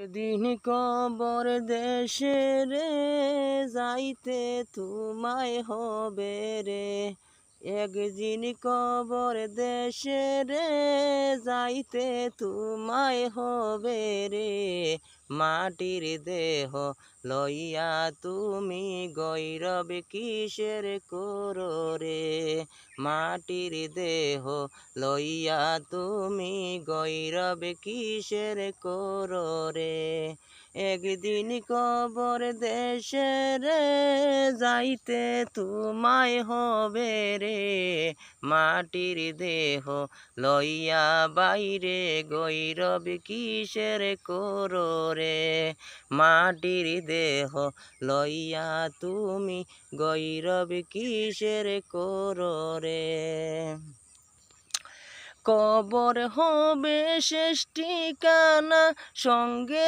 দিন কবর দেশে রে, যাইতে তোমায় হবে রে। একদিন কবর দেশে রে, যাইতে তোমায় হবে রে। মাটির দেহ লইয়া তুমি গৌরব কিসের করো রে। মাটির দেহ লইয়া তুমি গৌরব কিসের করো রে। একদিন কবর দেশে রে, যাইতে তোমায় হবে রে। মাটির দেহ লইয়া বাইরে গৌরব কিসের করো রে। মাটির দেহ লইয়া তুমি গৌরব কিসের করো রে। কবর হবে শেষ ঠিকানা, সঙ্গে